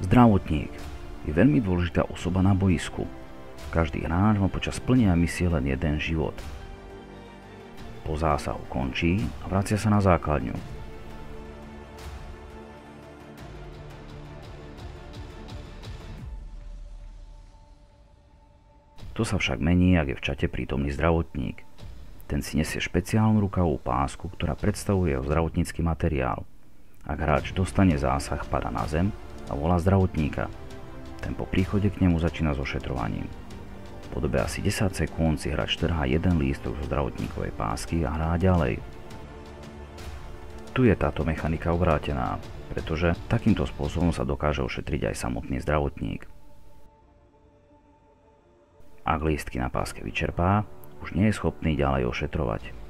Zdravotník je veľmi dôležitá osoba na boisku. Každý hráč má počas plnenia misie len jeden život. Po zásahu končí a vracia sa na základňu. To sa však mení, ak je v čate prítomný zdravotník. Ten si nesie špeciálnu rukavú pásku, ktorá predstavuje jeho zdravotnícky materiál. Ak hráč dostane zásah, padá na zem a volá zdravotníka. Ten po príchode k nemu začína s ošetrovaním. Po dobe asi 10 sekúnd si hráč trhá jeden lístok zo zdravotníkovej pásky a hrá ďalej. Tu je táto mechanika obrátená, pretože takýmto spôsobom sa dokáže ošetriť aj samotný zdravotník. Ak lístky na páske vyčerpá, už nie je schopný ďalej ošetrovať.